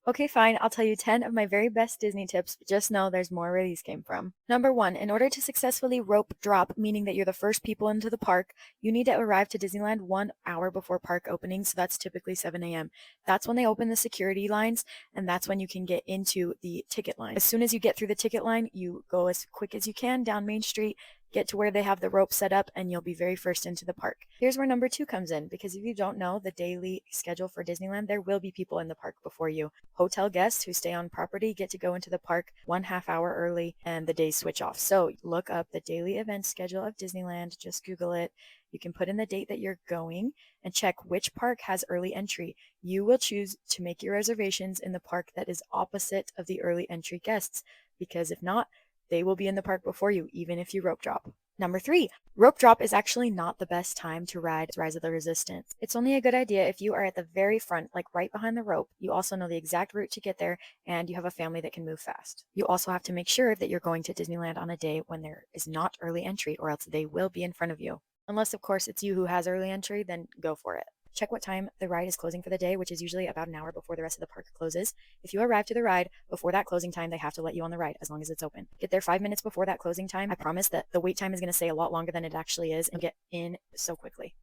Okay, fine. I'll tell you 10 of my very best Disney tips, but just know there's more where these came from. Number one, in order to successfully rope drop, meaning that you're the first people into the park, you need to arrive to Disneyland 1 hour before park opening. So that's typically 7 a.m. That's when they open the security lines, and that's when you can get into the ticket line. As soon as you get through the ticket line, you go as quick as you can down Main Street, get to where they have the rope set up, and you'll be very first into the park. Here's where number two comes in, because if you don't know the daily schedule for Disneyland, there will be people in the park before you. Hotel guests who stay on property get to go into the park 1/2 hour early and the days switch off. So look up the daily event schedule of Disneyland, just Google it. You can put in the date that you're going and check which park has early entry. You will choose to make your reservations in the park that is opposite of the early entry guests, because if not, they will be in the park before you, even if you rope drop. Number three, rope drop is actually not the best time to ride Rise of the Resistance. It's only a good idea if you are at the very front, like right behind the rope. You also know the exact route to get there, and you have a family that can move fast. You also have to make sure that you're going to Disneyland on a day when there is not early entry, or else they will be in front of you. Unless, of course, it's you who has early entry, then go for it. Check what time the ride is closing for the day, which is usually about an hour before the rest of the park closes. If you arrive to the ride before that closing time, they have to let you on the ride as long as it's open. Get there 5 minutes before that closing time. I promise that the wait time is going to stay a lot longer than it actually is, and get in so quickly.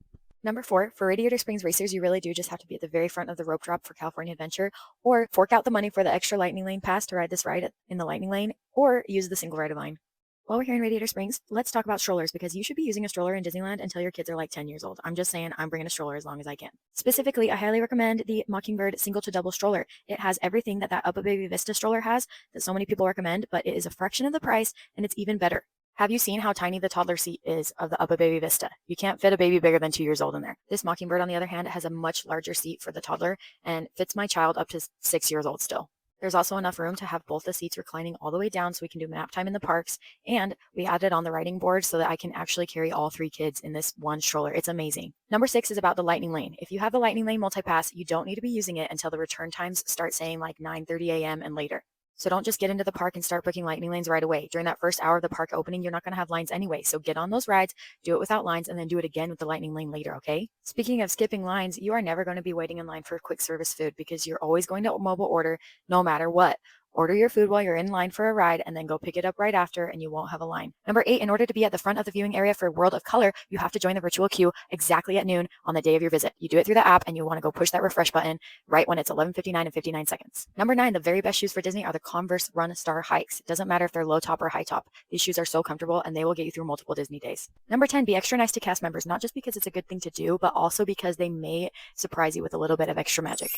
Number four, for Radiator Springs racers, you really do just have to be at the very front of the rope drop for California Adventure, or fork out the money for the extra Lightning Lane pass to ride this ride in the Lightning Lane, or use the single rider line. While we're here in Radiator Springs, let's talk about strollers, because you should be using a stroller in Disneyland until your kids are like 10 years old. I'm just saying, I'm bringing a stroller as long as I can. Specifically, I highly recommend the Mockingbird single to double stroller. It has everything that Up a Baby Vista stroller has that so many people recommend, but it is a fraction of the price, and it's even better. Have you seen how tiny the toddler seat is of the Up a Baby Vista? You can't fit a baby bigger than 2 years old in there. This Mockingbird, on the other hand, has a much larger seat for the toddler and fits my child up to 6 years old still. There's also enough room to have both the seats reclining all the way down so we can do nap time in the parks, and we added on the riding board so that I can actually carry all 3 kids in this one stroller. It's amazing. Number 6 is about the Lightning Lane. If you have the Lightning Lane multipass, you don't need to be using it until the return times start saying like 9:30 a.m. and later. So don't just get into the park and start booking Lightning Lanes right away. During that first hour of the park opening, you're not going to have lines anyway. So get on those rides, do it without lines, and then do it again with the Lightning Lane later, okay? Speaking of skipping lines, you are never going to be waiting in line for quick service food, because you're always going to mobile order no matter what. Order your food while you're in line for a ride, and then go pick it up right after, and you won't have a line. Number 8, in order to be at the front of the viewing area for World of Color, you have to join the virtual queue exactly at noon on the day of your visit. You do it through the app, and you want to go push that refresh button right when it's 11:59 and 59 seconds. Number 9, the very best shoes for Disney are the Converse Run Star Hikes. It doesn't matter if they're low top or high top. These shoes are so comfortable, and they will get you through multiple Disney days. Number 10, be extra nice to cast members, not just because it's a good thing to do, but also because they may surprise you with a little bit of extra magic.